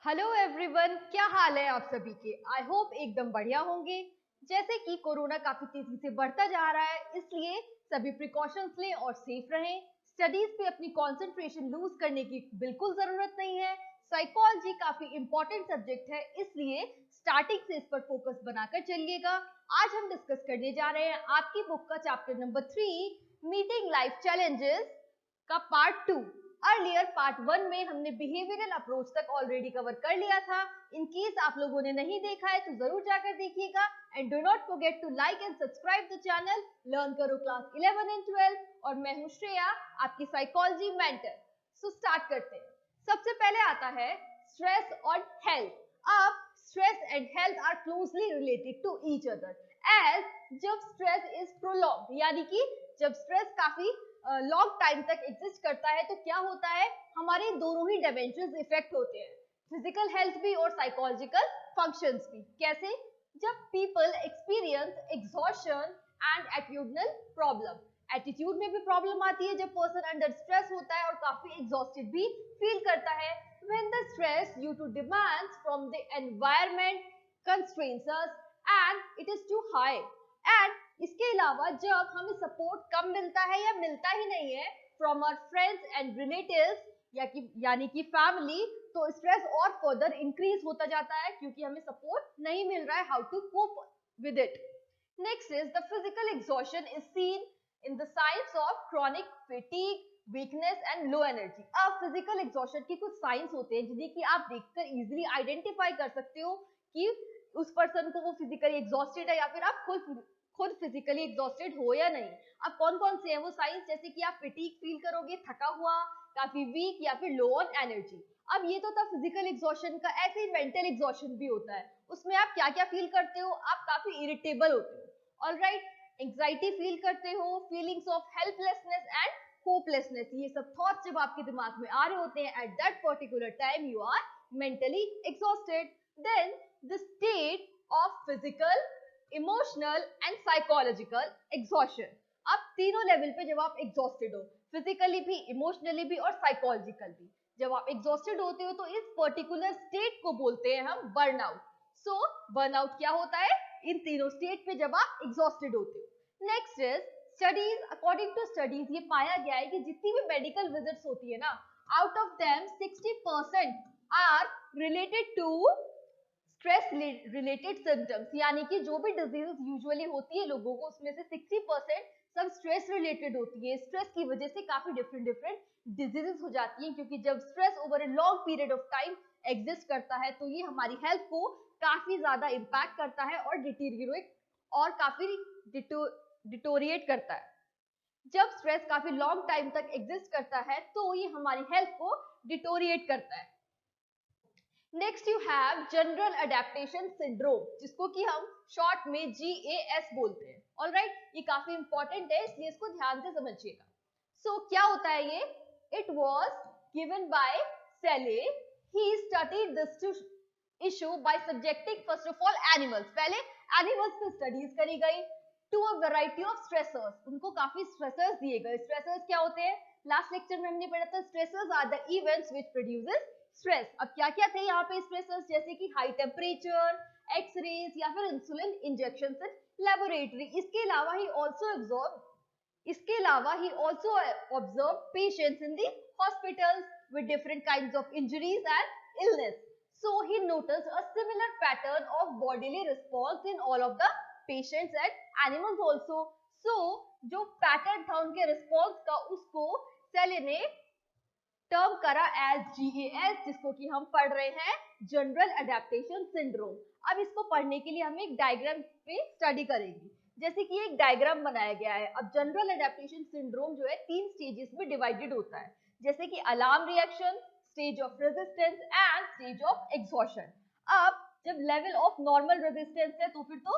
Hello everyone, क्या हाल है आप सभी के। आई होप एकदम बढ़िया होंगे। जैसे कि कोरोना काफी तेजी से बढ़ता जा रहा है, इसलिए सभी प्रिकॉशंस लें और सेफ रहें। स्टडीज पे अपनी कंसंट्रेशन लूज करने की बिल्कुल जरूरत नहीं है। साइकोलॉजी काफी इंपॉर्टेंट सब्जेक्ट है, इसलिए स्टार्टिंग से इस पर फोकस बनाकर चलिएगा। आज हम डिस्कस करने जा रहे हैं आपकी बुक का chapter number 3, meeting life challenges का पार्ट 2। अर्लियर पार्ट 1 में हमने बिहेवियरल अप्रोच तक ऑलरेडी कवर कर लिया था। इन केस आप लोगों ने नहीं देखा है तो जरूर जाकर देखिएगा। And do not forget to like and subscribe the channel. Learn करो क्लास 11 एंड 12 और मैं हूं श्रेया, आपकी साइकोलॉजी मेंटर। सो स्टार्ट करते हैं। सबसे पहले आता है स्ट्रेस और हेल्थ। अब stress and health are closely related to each other. As जब स्ट्रेस इज प्रोलॉन्ग, यानी कि जब स्ट्रेस काफी लॉन्ग टाइम तक एग्जिस्ट करता है तो क्या होता है, हमारे दोनों ही डायमेंशंस इफेक्ट होते हैं, फिजिकल हेल्थ भी और साइकोलॉजिकल फंक्शंस भी। कैसे? जब people experience exhaustion and attitudinal problem. Attitude में भी प्रॉब्लम आती है जब पर्सन अंडर स्ट्रेस होता है और काफी एग्जॉस्टेड भी फील करता है। When the stress due to demands from the environment constraints us and it is too high. And इसके अलावा जब हमें सपोर्ट कम मिलता है या मिलता ही नहीं है from our friends and relatives यानी कि फैमिली, तो स्ट्रेस और फर्दर इंक्रीज होता जाता है क्योंकि हमें सपोर्ट नहीं मिल रहा है how to cope with it. Next is the physical exhaustion is seen in the science of chronic fatigue, weakness and low energy. अब फिजिकल एग्जॉशन के कुछ साइंस होते हैं जिन्हें कि आप देखकर इजीली आइडेंटिफाई कर सकते हो कि उस पर्सन को वो फिजिकली एग्जॉस्टेड है या फिर आप खुद फिजिकली एग्जॉस्टेड हो या नहीं। अब कौन कौन से हैं वो साइंस? जैसे कि आप फैटिग फील करोगे, थका हुआ, काफी वीक या फिर लो ऑन एनर्जी। अब ये तो था फिजिकल एग्जॉशन का। ऐसे ही मेंटल एग्जॉशन भी होता है। उसमें आप क्या क्या फील करते हो? आप काफी इरिटेबल होते हो, ऑलराइट, एंग्जाइटी फील करते हो, feelings of helplessness and hopelessness. ये सब थॉट्स जब आपके दिमाग में आ रहे होते हैं, at that particular time you are mentally exhausted. Then the state of physical, emotional and psychological exhaustion. अब तीनों लेवल पे जब आप एग्जॉस्टेड हो, फिजिकली भी, इमोशनली भी और साइकोलॉजिकल भी, जब आप एग्जॉस्टेड होते हो तो इस पर्टिकुलर स्टेट को बोलते हैं हम बर्नआउट। सो बर्नआउट क्या होता है? इन तीनों स्टेट पे जब आप एग्जॉस्टेड होते हो। Next is studies. According to studies ये पाया गया है कि जितनी भी मेडिकल विजिट्स होती है ना, out of them 60% are related to stress related symptoms. यानी कि जो भी डिजीज यूजुअली होती है लोगों को, उसमें से 60% सब स्ट्रेस रिलेटेड होती है। स्ट्रेस की वजह से काफी डिफरेंट डिजीजेस हो जाती हैं, क्योंकि जब stress over a long period of time exist करता है तो ये हमारी हेल्थ को काफी ज्यादा इम्पैक्ट करता है और डिटीरियोरेट और काफी डिटोरिएट करता है। जब स्ट्रेस काफी लॉन्ग टाइम तक एग्जिस्ट करता है तो ये हमारी हेल्थ को डिटोरिएट करता है। Next you have general adaptation syndrome, जिसको कि हम शॉर्ट में GAS बोलते हैं। ऑलराइट, ये काफी इंपॉर्टेंट है, इसलिए इसको ध्यान से समझिएगा। सो क्या होता है ये? It was given by Selye. He studied this issue by subjecting first of all animals. पहले एनिमल्स पे स्टडीज करी गई to a variety of stressors. उनको काफी स्ट्रेसर्स दिए गए। स्ट्रेसर्स क्या होते हैं? लास्ट लेक्चर में हमने पढ़ा था, stressors are the events which produces stress. अब क्या क्या थे यहाँ पे स्ट्रेसर्स? जैसे कि हाई टेम्परेचर, एक्सरेज या फिर इंसुलिन इंजेक्शन इन लेबोरेटरी। इसके अलावा he also observe patients in the hospitals with different kinds of injuries and illness. So he noticed a similar pattern of bodily response in all of the patients and animals also. So जो pattern था उनके response का, उसको सेले ने term करा as GAS, जिसको कि हम पढ़ रहे हैं जनरल अडेप्टेशन सिंड्रोम। अब इसको पढ़ने के लिए हम एक डायग्राम पे स्टडी करेंगे। जैसे कि एक डायग्राम बनाया गया है। अब जनरल अडेप्टेशन सिंड्रोम जो है 3 स्टेजेस में डिवाइडेड होता है, जैसे कि alarm reaction, stage of resistance and stage of exhaustion. अब जब लेवल ऑफ नॉर्मल रेजिस्टेंस है तो फिर तो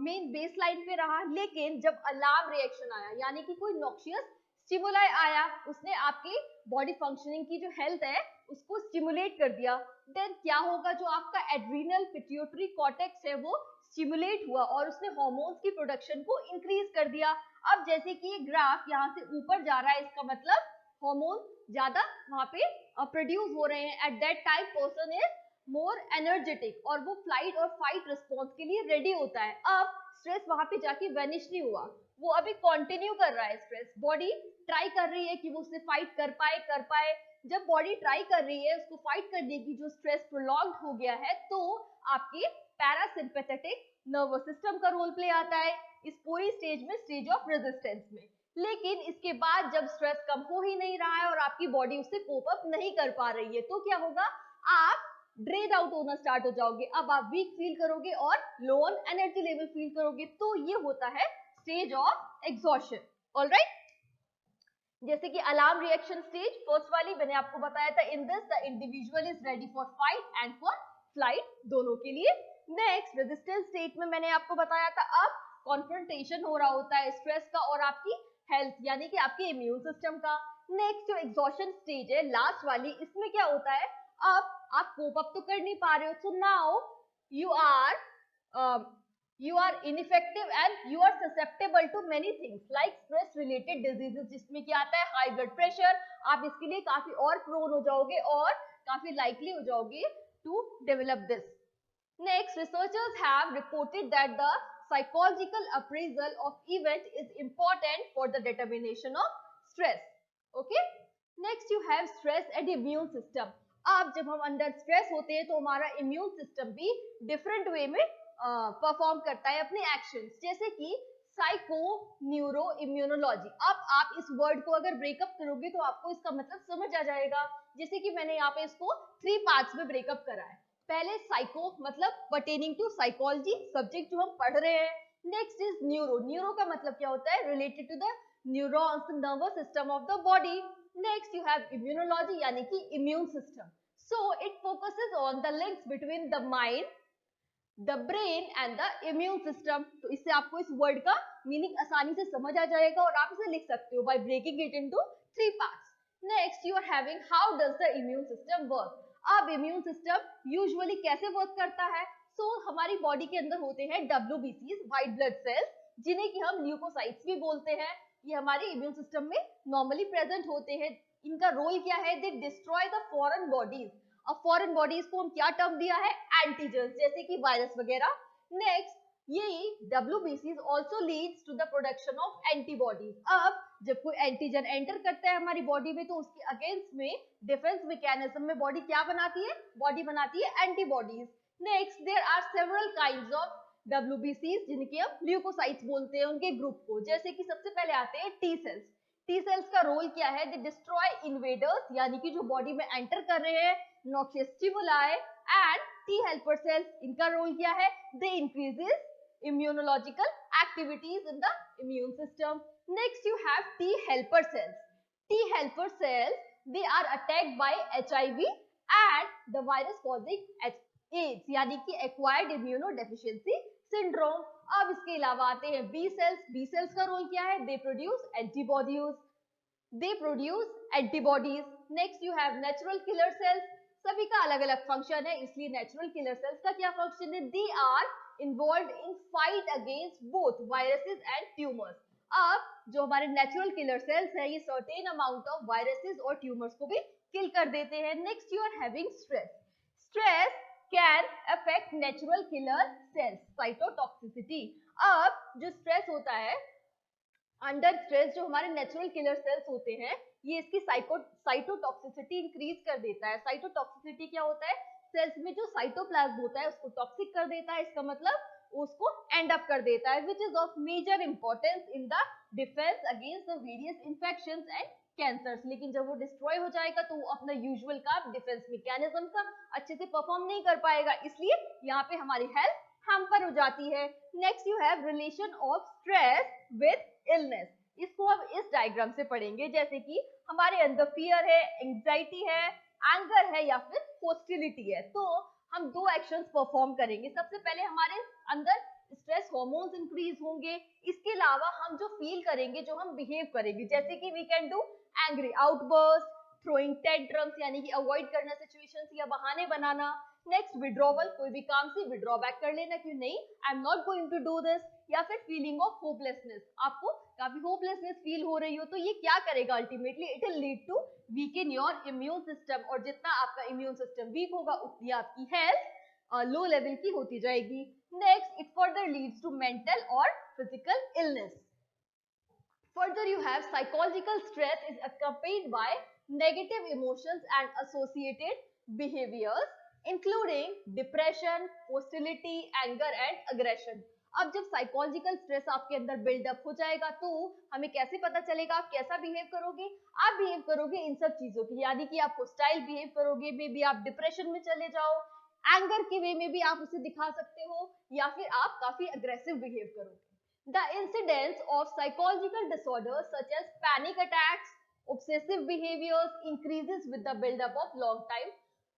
मेन बेस लाइन पे रहा, लेकिन जब अलार्म रिएक्शन आया, यानी कि कोई नॉक्शियस स्टिमुलाई आया, उसने आपकी बॉडी फंक्शनिंग की जो हेल्थ है उसको स्टिमुलेट कर दिया, देन क्या होगा? जो आपका एड्रीनल पिट्यूटरी कॉर्टेक्स है वो स्टिमुलेट हुआ और उसने हार्मोन्स की प्रोडक्शन को इंक्रीज कर दिया। अब जैसे कि ये ग्राफ यहाँ से ऊपर जा रहा है, इसका मतलब हार्मोन ज्यादा वहां पे प्रोड्यूस हो रहे हैं। At that time person is more energetic और वो फ्लाइट और फाइट रिस्पॉन्स के लिए रेडी होता है। अब स्ट्रेस वहां पे जाके वेनिश नहीं हुआ, वो अभी कंटिन्यू कर रहा है। स्ट्रेस बॉडी ट्राई कर रही है कि वो उससे फाइट कर पाए। जब बॉडी ट्राई कर रही है उसको फाइट करने की, जो स्ट्रेस प्रोलॉन्ग्ड हो गया है, तो आपके पैरासिम्पैथेटिक नर्वस सिस्टम का रोल प्ले आता है इस पूरी स्टेज में, स्टेज ऑफ रेजिस्टेंस में। लेकिन इसके बाद जब स्ट्रेस कम हो ही नहीं रहा है और आपकी बॉडी उससे कोप अप नहीं कर पा रही है, तो क्या होगा, आप ड्रेन आउट होना स्टार्ट हो जाओगे। अब आप वीक फील करोगे और लो ऑन एनर्जी लेवल फील करोगे। तो ये होता है स्टेज ऑफ एग्जॉशन। ऑलराइट, जैसे कि अलार्म रिएक्शन स्टेज फर्स्ट वाली मैंने आपको बताया था, in this the individual is ready for fight and for flight, दोनों के लिए। नेक्स्ट रेजिस्टेंस स्टेट में मैंने आपको बताया था, अब कॉन्फ्रंटेशन हो रहा होता है स्ट्रेस का और आपकी हेल्थ यानी कि आपके इम्यून सिस्टम का। नेक्स्ट जो एग्जॉशन स्टेज है लास्ट वाली, इसमें क्या होता है, अब आप कोप अप तो कर नहीं पा रहे हो, so now you are ineffective and you are susceptible to many things like stress related diseases, जिसमें क्या आता है, हाई ब्लड प्रेशर। आप इसके लिए काफी और प्रोन हो जाओगे और काफी लाइकली हो जाओगे to develop this. Next, researchers have reported that the psychological appraisal of event is important for the determination of stress. Okay? Next, you have stress and immune system. अब जब हम अंडर स्ट्रेस होते हैं तो हमारा immune system भी different way में perform करता है अपने एक्शंस, जैसे कि साइको न्यूरो इम्यूनोलॉजी। अब आप इस वर्ड को अगर ब्रेकअप करोगे तो आपको इसका मतलब समझ आ जाएगा। जैसे कि मैंने यहाँ पे इसको 3 पार्ट्स में ब्रेकअप करा है। पहले साइको मतलब पर्टेनिंग टू साइकोलॉजी, सब्जेक्ट जो हम पढ़ रहे हैं। नेक्स्ट इज न्यूरो, न्यूरो का मतलब क्या होता है, related to the neurons, the nervous system of the body. Next you have immunology यानी कि immune system. So it focuses on the links between the mind, the brain and the immune system. तो इससे आपको इस word का meaning आसानी से समझ आ जाएगा और आप इसे लिख सकते हो by breaking it into 3 parts. Next you are having how does the immune system work. अब इम्यून सिस्टम यूजुअली कैसे वर्क करता है, सो हमारी बॉडी के अंदर होते हैं WBCs, व्हाइट ब्लड सेल्स, जिन्हें कि हम ल्यूकोसाइट्स भी बोलते हैं। ये हमारे इम्यून सिस्टम में नॉर्मली प्रेजेंट होते हैं। इनका रोल क्या है, दे डिस्ट्रॉय द फॉरेन बॉडीज। अब फॉरेन बॉडीज को हम क्या टर्म दिया है, एंटीजन्स, जैसे कि वायरस वगैरह। नेक्स्ट ये WBCs also leads to the production of antibodies। अब जब कोई एंटीजन एंटर करता है हमारी बॉडी में तो उसके अगेंस्ट में डिफेंस मैकेनिज्म में बॉडी क्या बनाती है, बॉडी बनाती है antibodies. Next there are several kinds of WBCs जिनके हम ल्यूकोसाइट्स बोलते हैं, उनके ग्रुप को। जैसे कि सबसे पहले आते हैं टी सेल्स। टी सेल्स का रोल क्या है, दे डिस्ट्रॉय इन्वेडर्स यानी कि जो बॉडी में एंटर कर रहे हैं, noxious stimuli. And T helper cells, इनका रोल क्या है, दे increases immunological activities in the immune system. Next you have T helper cells. T helper cells, they are attacked by HIV and the virus causing AIDS यानी कि acquired immunodeficiency syndrome। अब इसके अलावा आते हैं B cells। B cells का role क्या है, they produce antibodies। Next you have natural killer cells। सभी का अलग अलग फंक्शन है, इसलिए नेचुरल किलर सेल्स का क्या फंक्शन है, they are involve in fight against both viruses and tumours. अब जो हमारे नेचुरल किलर सेल्स है, ये सर्टेन अमाउंट ऑफ वायरसेस और ट्यूमर्स को भी किल कर देते हैं। Next you are having stress. Stress can affect natural killer cells, cytotoxicity. अब जो स्ट्रेस होता है, अंडर स्ट्रेस जो हमारे नेचुरल किलर सेल्स होते हैं, ये इसकी साइटोटॉक्सिसिटी इंक्रीज कर देता है। साइटोटॉक्सिसिटी क्या होता है, सेल्स में जो साइटोप्लाज्म होता है उसको टॉक्सिक कर देता है, इसका मतलब उसको एंड अप कर देता है, which is of major importance in the defence against the various infections and cancers. लेकिन जब वो डिस्ट्रॉय हो जाएगा तो वो अपना यूजुअल काम, डिफेंस मैकेनिज्म का अच्छे से परफॉर्म नहीं कर पाएगा, इसलिए यहाँ पे हमारी हेल्थ हैम्पर हो जाती है। Next you have relation of stress with illness. इसको हम इस डायग्राम से पढ़ेंगे, जैसे कि हमारे अंदर फियर है, एंजाइटी है, एंगर है या फिर हॉस्टिलिटी है, तो हम 2 एक्शंस परफॉर्म करेंगे। सबसे पहले हमारे अंदर स्ट्रेस हार्मोन्स इंक्रीज होंगे। इसके अलावा हम जो फील करेंगे, जो हम बिहेव करेंगे, जैसे कि we can do angry outburst, throwing tantrums यानी कि अवॉइड करना सिचुएशंस या बहाने बनाना। नेक्स्ट विड्रॉवल, कोई भी काम से विड्रॉ बैक कर लेना कि नहीं, I am not going to do this. या फिर फीलिंग ऑफ होपलेसनेस, आपको काफी होपलेसनेस फील हो रही हो तो ये क्या करेगा, ultimately it will lead to weaken your immune system, और जितना आपका इम्यून सिस्टम वीक होगा उतनी आपकी हेल्थ लो लेवल की होती जाएगी. Next, it further leads to mental और physical illness. Further, you have psychological stress is accompanied by negative emotions and associated behaviors, including depression, hostility, anger and aggression. अब जब psychological stress आपके अंदर buildup हो जाएगा तो हमें कैसे पता चलेगा आप कैसा बिहेव करोगे. आप बिहेव करोगे इन सब चीजों की, यानी कि आप होस्टाइल बिहेव करोगे, मे बी आप डिप्रेशन में चले जाओ, एंगर के वे में भी आप उसे दिखा सकते हो, या फिर आप काफी अग्रेसिव बिहेव करोगे. The incidence of psychological disorders such as panic attacks, obsessive behaviors increases with the build-up of long-time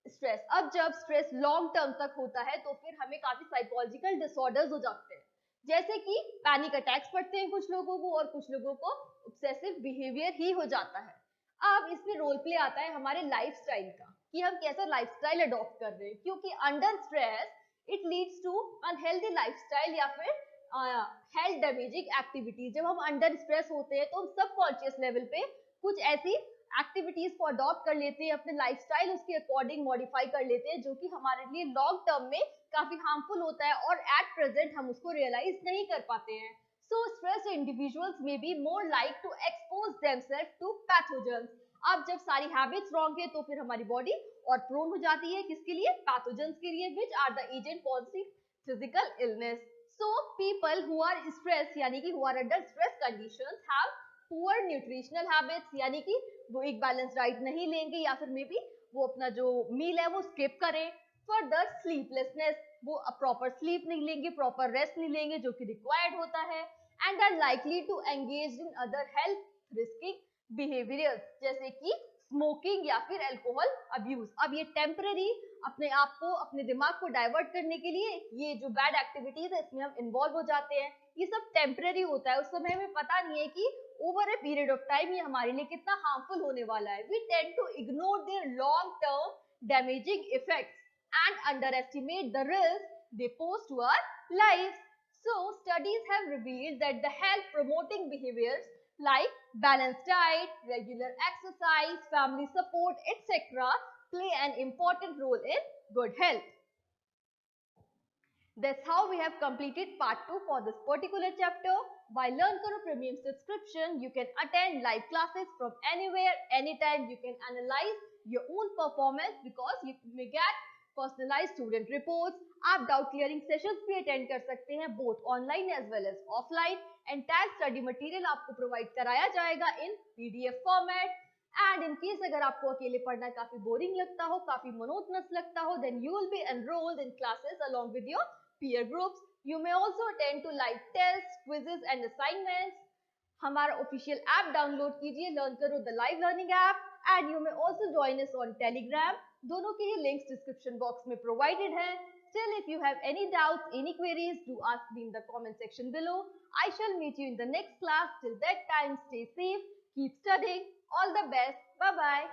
stress. अब जब स्ट्रेस लॉन्ग टर्म तक होता है तो फिर हमें काफी साइकोलॉजिकल डिसऑर्डर्स हो जाते हैं, जैसे कि पैनिक अटैक्स पड़ते हैं कुछ लोगों को और कुछ लोगों को ऑब्सेसिव बिहेवियर ही हो जाता है. अब इसमें रोल प्ले आता है हमारे लाइफस्टाइल का कि हम कैसा लाइफस्टाइल अडॉप्ट कर रहे हैं, क्योंकि under stress it leads to unhealthy lifestyle या फिर हेल्थ डैमेजिंग एक्टिविटीज. जब हम अंडर स्ट्रेस होते हैं तो हम सबकॉन्शियस लेवल पे कुछ ऐसी एक्टिविटीज को अडॉप्ट कर लेते हैं, अपने लाइफस्टाइल उसके अकॉर्डिंग मॉडिफाई कर लेते हैं, जो कि हमारे लिए लॉन्ग टर्म में काफी हार्मफुल होता है और एट प्रेजेंट हम उसको रियलाइज नहीं कर पाते हैं. So stressed individuals may be more like to expose themselves to pathogens. अब जब सारी हैबिट्स रॉन्ग है तो फिर हमारी बॉडी और प्रोन हो जाती है किसके लिए, पैथोजेंस के लिए, which are the agent causing physical illness. So people who are stressed यानी कि who are under stress conditions have poor nutritional habits, यानी कि वो एक बैलेंस डाइट नहीं लेंगे या फिर मे बी वो अपना जो मील है वो स्किप करें. फर्दर स्लीपलेसनेस, वो प्रॉपर स्लीप नहीं लेंगे, प्रॉपर रेस्ट नहीं लेंगे जो कि रिक्वायर्ड होता है, and are likely to engage in other health risking behaviours जैसे कि स्मोकिंग या फिर अल्कोहल अब्यूज. अब ये टेम्पररी अपने आप को, अपने दिमाग को डाइवर्ट करने के लिए ये जो बैड एक्टिविटीज है इसमें हम इन्वॉल्व हो जाते हैं. ये सब टेम्पररी होता है, उस समय हमें पता नहीं है कि over a period of time ये हमारे लिए कितना हार्मफुल होने वाला है. We tend to ignore their long term damaging effects and underestimate the risk they pose to our lives. So, studies have revealed that the health promoting behaviors like balanced diet, regular exercise, family support, etc. play an important role in good health. That's how we have completed part 2 for this particular chapter. By Learn Karo Premium subscription, you can attend live classes from anywhere, anytime. You can analyze your own performance because you may get personalise student reports. आप doubt clearing sessions भी attend कर सकते हैं both online as well as offline. Entire study material आपको provide कराया जाएगा in PDF format. And in case अगर आपको अकेले पढ़ना काफी बोरिंग लगता हो, काफी मोनोटोनस लगता हो, then you will be enrolled in classes along with your peer groups. You may also attend to live test, quizzes and assignments. हमारा ऑफिशियल ऐप डाउनलोड कीजिए, लर्न करो the live learning app, and you may also join us on Telegram. दोनों के ही links description box में provided है. Still, if you have any doubts, any queries, do ask me in the comment section below. I shall meet you in the next class. Till that time, stay safe, keep studying. All the best. Bye-bye.